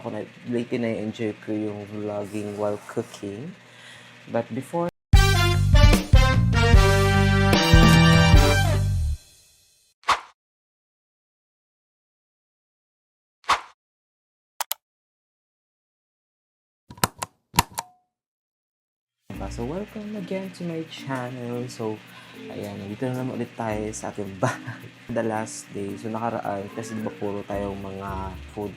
Ako lately na-enjoy ko yung vlogging while cooking. But before so welcome again to my channel. So, ayan, nandito na naman ulit tayo sa ating bahay. The last day, so nakaraan, kasi diba puro tayong mga food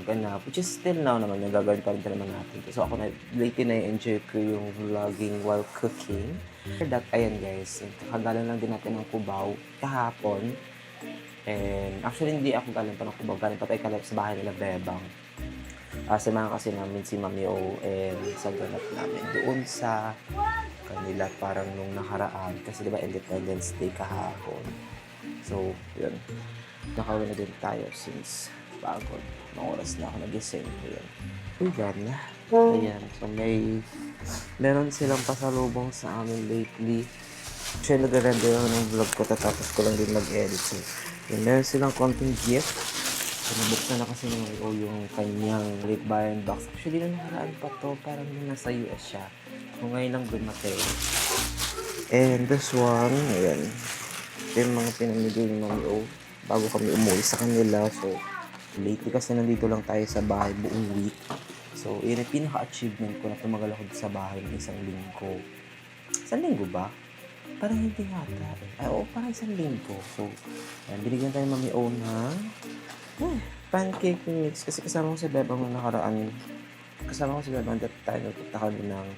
ganap, which is still now naman, nagagawin pa rin naman natin. So ako lately na-enjoy ko yung vlogging while cooking. For that, ayan guys, kakagalan lang din natin ng Cubao kahapon. And actually, hindi ako galing pa ng Cubao, galing pa tayo kalap sa bahay nila Bebang. Samahan kasi namin si Mami O and sa ganap namin doon sa kanila parang nung nakaraan. Kasi diba Independence Day kahapon. So, yun. Nakawin na din tayo since pagod. Mga oras na ako nagising. Ayan. Uy, na. Ayan. So, meron silang pasalubong sa amin lately. Actually, nag-render ako ng vlog ko. Tatapos ko lang din mag-edit. So, yun, meron silang konting gift. So, nabuksan na kasi yung kanyang late buy box. Actually, nung nakaraan pa to, parang nasa US siya. So, ngayon lang dumating. And this one, ayan. Ito yung mga pinamigay ni Mami O bago kami umuwi sa kanila. So, lately kasi nandito lang tayo sa bahay buong week. So, yun yung pinaka-achievement ko na tumagal ako sa bahay ng isang linggo. Isang linggo ba? Parang hindi yata. Oo, parang isang linggo. So, ayan, binigyan tayo Mami O na pancake mix. Kasi kasama ko si Bebang na nakaraan. Kasama ko si Bebang that time nagpunta kami ng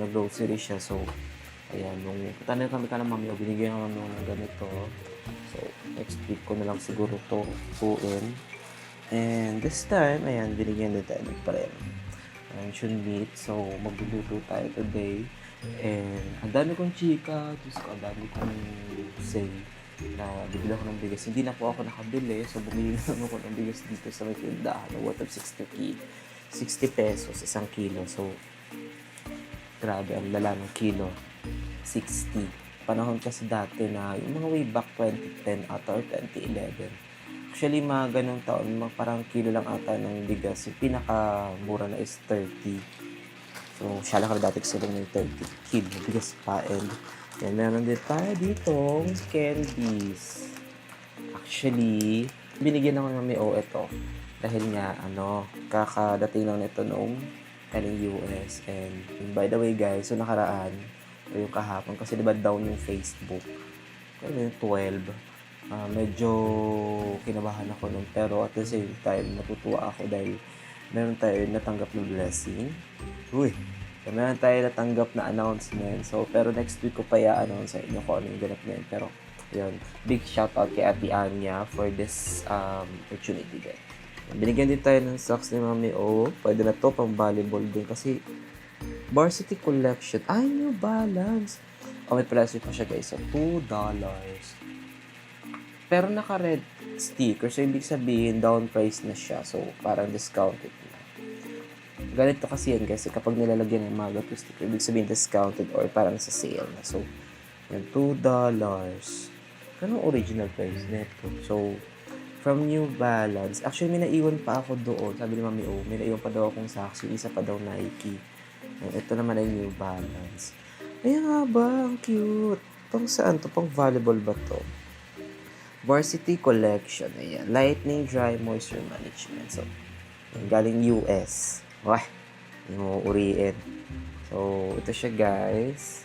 nag-grocery siya. So, ayan, nung punta na kami ka ng Mami O, binigyan naman ng ganito. So, next week ko na lang siguro to tuin. And this time, ayan, binigyan din tayo ng luncheon meat. So, magluluto tayo today. And ang dami kong chika, ang dami kong say na bibili ako ng bigas. Hindi na po ako nakabili, so bumili na ako ng bigas dito sa may tindahan na worth of 60 pesos, isang kilo. So, grabe, ang lala ng kilo. 60. Panahon kasi dati na yung mga way back 2010 ata or 2011. Actually, mga ganong taon, parang kilo lang ata ng bigas. Yung pinakamura na is 30. So, siya lang dati kasi lang yung 30 kilo bigas pa. And yan, meron din tayo ditong candies. Actually, binigyan ako ng Mami O ito. Dahil nga, kakadating lang nito noong US. And by the way guys, so nakaraan, o yung kahapon, kasi diba down yung Facebook. Kaya yung 12. Medyo kinabahan ako nun. Pero at the same time, natutuwa ako dahil meron tayo natanggap ng blessing. Uy! So, meron tayo natanggap na announcement. So, pero next week ko pa i-announce sa inyo kung ano yung ganap na yun. Pero, yun. Big shout out kay Ate Anya for this opportunity din. Binigyan din tayo ng socks ni Mami O. Pwede na to pang volleyball din kasi Varsity Collection. Ay, New Balance. May price pa siya guys. So, $2. Pero naka-red sticker. So, ibig sabihin, down price na siya. So, parang discounted na. Ganito kasi yan guys. Kapag nilalagyan ng mga gato sticker, ibig sabihin discounted or parang sa sale na. So, yan, $2. Anong original price nito? So, from New Balance. Actually, may naiwan pa ako doon. Sabi ni Mami O, may naiwan pa daw akong socks. Yung isa pa daw Nike. And ito naman ay New Balance. Ayan nga ba? Ang cute. Pang saan to? Pang volleyball ba to? Varsity Collection. Ayan. Lightning Dry Moisture Management. So, galing US. Wah, hindi mo uriin. So, ito siya guys.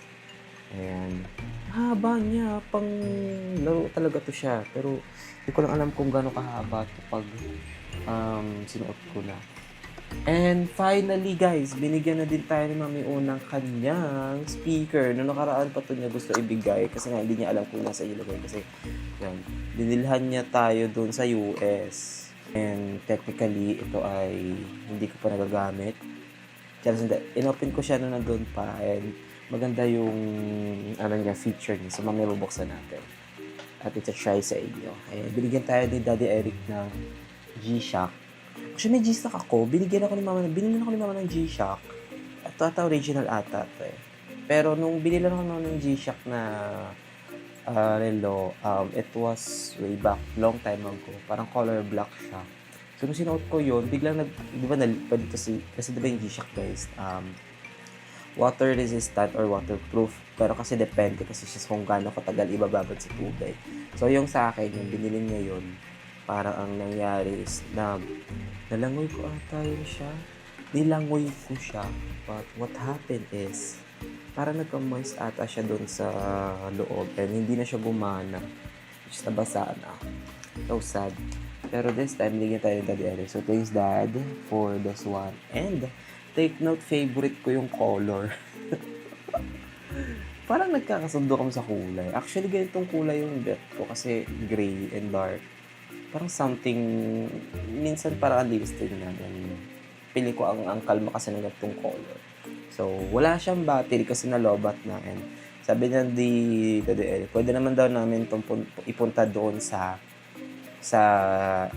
Ayan. Haba niya. Pang laro talaga to siya. Pero, hindi ko lang alam kung gaano kahaba ito pag sinuot ko na. And finally guys, binigyan na din tayo ni Mami O ng kanyang speaker. Noong nakaraan pa ito niya gusto ibigay kasi nga hindi niya alam kung nasa ilagay. Kasi yan, dinilhan niya tayo doon sa US. And technically, ito ay hindi ko pa nagagamit. Inopen ko siya nung nandun pa. And maganda yung feature niya. So mamaya bubuksan natin. At ita-try sa inyo. Ayan, binigyan tayo ni Daddy Eric ng G-Shock. Actually, may G-Shock ako. Binigyan ako ni Mama ng G-Shock. Ito original ata ito eh. Pero nung binili ako ng G-Shock na relo, it was way back, long time ago. Parang color black siya. So, nung sinuot ko yun, biglang di ba, kasi di ba yung G-Shock guys, water resistant or waterproof. Pero kasi depende kasi siya kung gaano katagal ibababad sa tubig. So, yung sa akin, yung binili niya yun, parang ang nangyari is, nalangoy ko ata yun siya. Nilangoy ko siya. But what happened is, parang nagka-moist ata siya dun sa loob and hindi na siya gumana. Which is nabasa na. So sad. Pero this time, ligyan tayo ng Daddy Eric. So thanks Dad for this one. And take note, favorite ko yung color. Parang nagkakasundo kami sa kulay. Actually, ganitong kulay yung bet ko kasi gray and dark. Parang something, minsan parang ang linis tingnan. And pili ko ang kalma kasi ng ganitong color. So, wala siyang battery kasi nalobat na. And sabi niya di Daddy Eric, pwede naman daw namin itong ipunta doon sa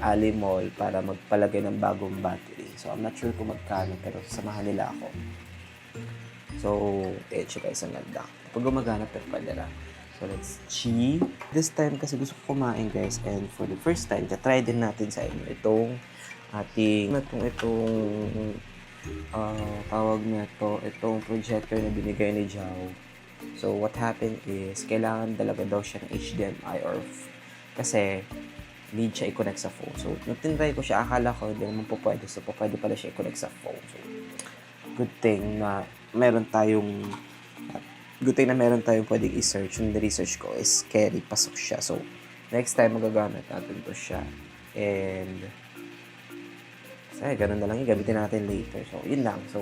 Ali Mall para magpalagay ng bagong battery. So, I'm not sure kung magkano pero samahan nila ako. So, siya guys, ang ganda. Pag gumagana, pero pwede lang. So, let's cheat. This time kasi gusto ko kumain guys. And for the first time, try din natin sa inyo itong tawag nito, itong projector na binigay ni Jao. So, what happened is, kailangan talaga daw siya ng HDMI kasi need siya i-connect sa phone. So, nung tinry ko siya, akala ko hindi naman po pwede. So, pwede pala siya i-connect sa phone. So, good thing na meron tayong pwedeng i-search. Yung research ko is carry, pasok siya. So, next time magagamit natin to siya. And, ganun na lang yung gamitin natin later. So, yun lang. So,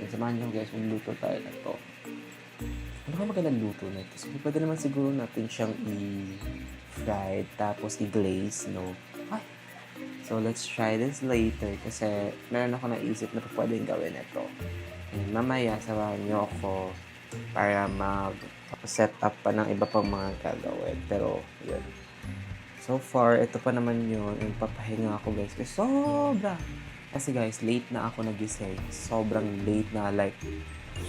samahan nyo guys, magluto tayo na to. Ano ka magandang luto na ito? So, pwede naman siguro natin siyang i-fried, tapos i-glaze, no? Ay! So, let's try this later kasi meron ako naisip na pwedeng gawin ito. And mamaya, samahan nyo ako para mag-set up pa ng iba pang mga gagawin. Pero, yun. So far, ito pa naman yun. Yung papahinga ako guys. Kasi sobra. Kasi guys, late na ako nagising. Sobrang late na, like,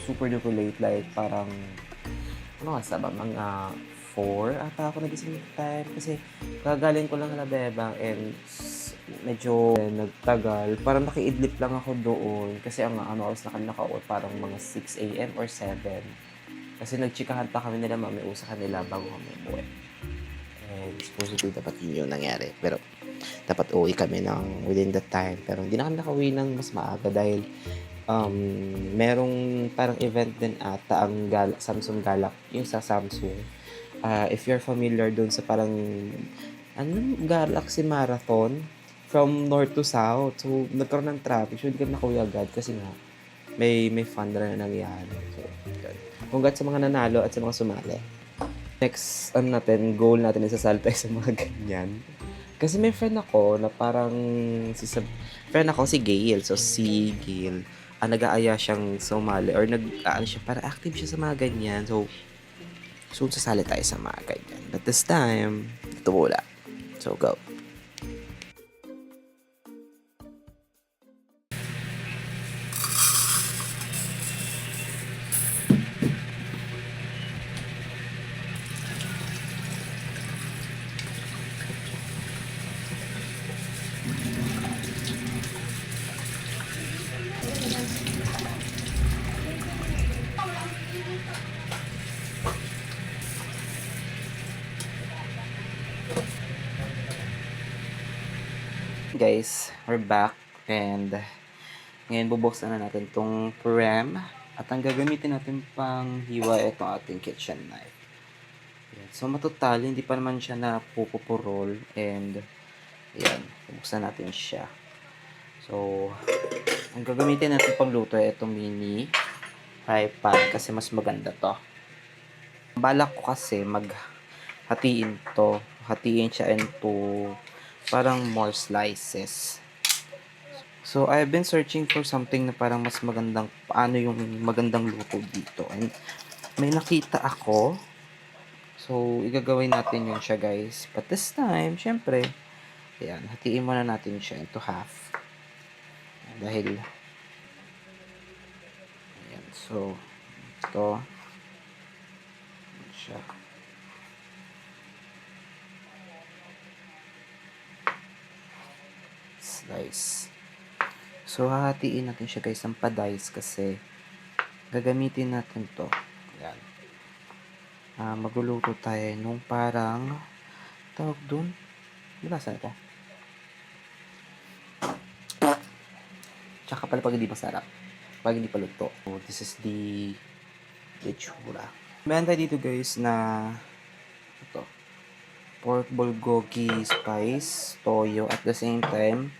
super duper late. Like, parang, mga 4 ata ako nagising time. Kasi, kagaling ko lang Labebang and medyo nagtagal. Parang nakiidlip lang ako doon. Kasi ang oras na kami nakauot, parang mga 6 a.m. or 7. Kasi nagchikahan pa kami nila mami sa kanila bago kami umuwi. And supposedly dapat yun yung nangyari. Pero dapat uwi kami ng within that time. Pero hindi na kami nakauwi ng mas maaga dahil merong parang event din ata ang Samsung Galaxy, yung sa Samsung. If you're familiar doon sa parang Galaxy Marathon from north to south. So, nagkaroon ng traffic. So, hindi kami nakauwi agad kasi nga may fun na nangyari. So, yun. Congrats sa mga nanalo at sa mga sumali. Next, goal natin is sasali tayo sa mga ganyan. Kasi may friend ako na parang si Gail. So, si Gail, nag-aaya siyang sumali or para active siya sa mga ganyan. So, soon sasali tayo sa mga ganyan. But this time, ito wala. So, go. Guys, we're back and ngayon bubuksan na natin tong pram at ang gagamitin natin pang hiwa itong ating kitchen knife. Yan. So matutali, hindi pa naman siya na pupupurol and yan, bubuksan natin siya. So, ang gagamitin natin pang luto ay itong mini fry pan kasi mas maganda to. Balak ko kasi hatiin siya into parang more slices. So, I've been searching for something na parang mas magandang, paano yung magandang luto dito. And may nakita ako. So, igagawin natin yun siya guys. But this time, syempre, ayan, hatiin muna natin siya into half. Dahil, ayan, so, ito, siya. guys. So, hahatiin natin siya guys ng pa-dice kasi gagamitin natin to. Yan. Magluluto tayo nung parang tawag dun. Nabasa na ito. Tsaka pala pag hindi masarap. Pag hindi pa luto. So, this is the lechura. Meron tayo dito guys na ito. Pork bulgogi spice, toyo at the same time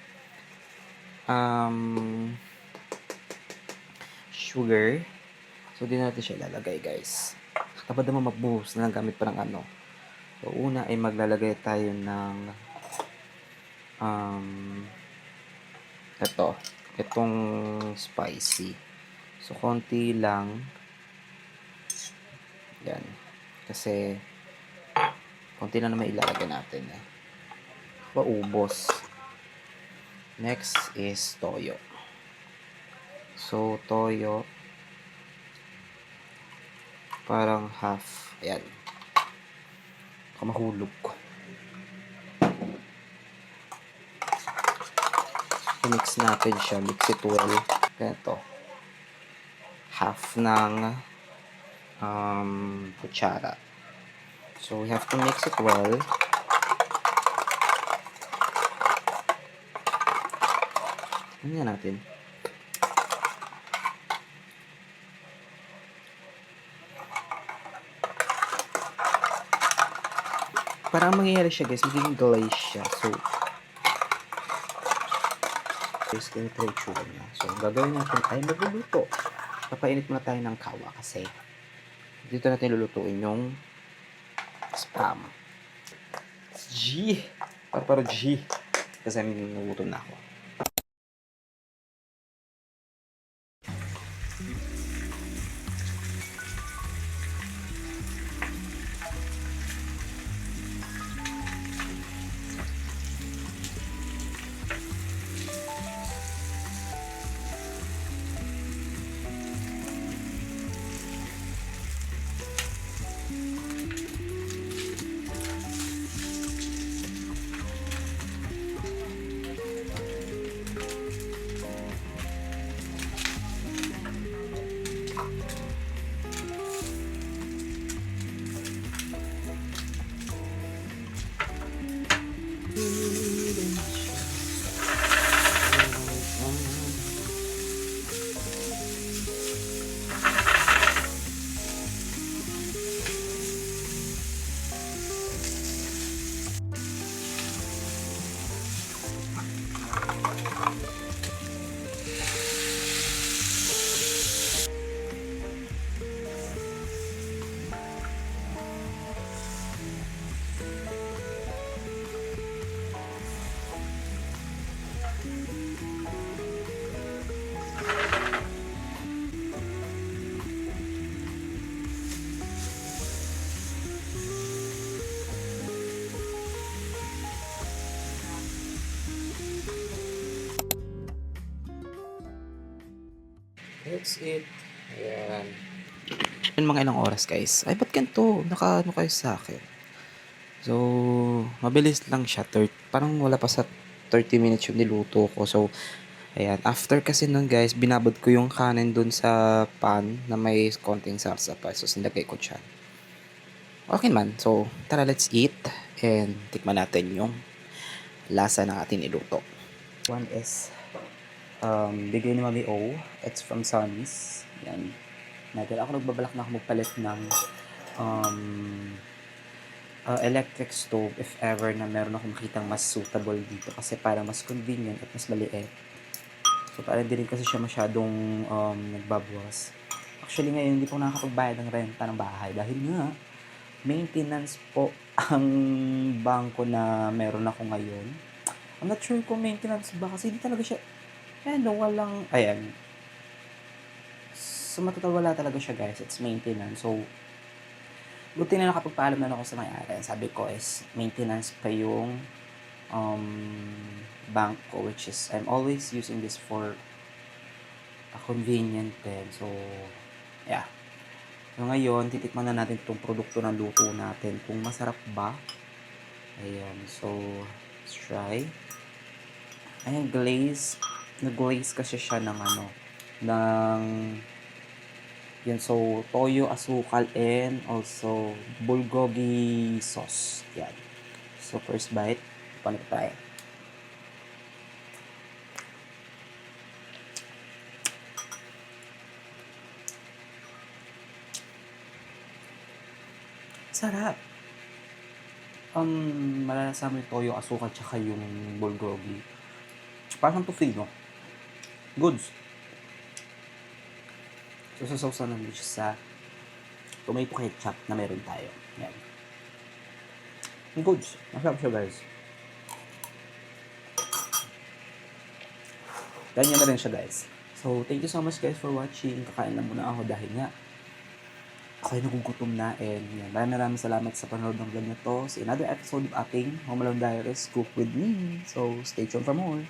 sugar. So, di natin siya ilalagay guys. Kapag naman magbuhos na lang gamit pa ng ano. So, una ay maglalagay tayo ng itong spicy. So, konti lang. Yan. Kasi, konti lang naman ilalagay natin eh. Paubos. Next is toyo. So, toyo. Parang half. Ayan. Baka mahulog ko. I-mix natin siya. Mix it well. Ganito. Half ng kutsara. So, we have to mix it well. Ano natin? Parang mangyayari siya guys, magiging glaze siya. So, guys, ganito yung tsura niya. So, ang gagawin natin ay magluluto. Papainit muna tayo ng kawa kasi dito natin lulutuin yung spam. G! Para G. Kasi may nagutom na ako. That's it. Ayan. Yun, mga ilang oras guys. Ay, ba't ganito? Naka-ano kayo sa akin? So, mabilis lang siya. Parang wala pa sa 30 minutes yung niluto ko. So, ayan. After kasi nun guys, binabad ko yung kanin dun sa pan na may konting sarsa pa. So, sinagay ko siya. Okay man. So, tara, let's eat. And tikman natin yung lasa ng ating niluto. One is bigay ni Mami O. It's from Sunny's. Yan. Dahil ako nagbabalak na ako magpalit ng electric stove if ever na meron akong makitang mas suitable dito kasi para mas convenient at mas maliit. So, para hindi rin kasi siya masyadong nagbabawas. Actually, ngayon hindi po nakakapagbayad ng renta ng bahay dahil nga maintenance po ang bangko na meron ako ngayon. I'm not sure kung maintenance ba kasi hindi talaga siya walang, ayan. So, wala talaga siya guys. It's maintenance. So, buti na nakapagpaalam na ako sa may-ari. Sabi ko is, maintenance pa yung bank ko, which is, I'm always using this for a convenient din. So, yeah. So, ngayon, titikman na natin itong produkto ng luto natin. Kung masarap ba. Ayan. So, let's try. Ayan, glaze. Nag-glaze kasi siya ng ng, yan, so, toyo, asukal, and also bulgogi sauce. Yan. So, first bite, paano tayo? Sarap. Malalasama yung toyo, asukal, tsaka yung bulgogi. Parang tocino. Goods. So, sasawsaw namin siya sa tomato ketchup na meron tayo. Yan. Goods. Masarap siya, guys. Ganyan na rin siya, guys. So, thank you so much, guys, for watching. Kakain na muna ako dahil nga ako'y nagugutom na, and yan. Maraming salamat sa panonood ng vlog na to. Sa another episode of ating Home Alone Diaries, Cook With Me. So, stay tuned for more.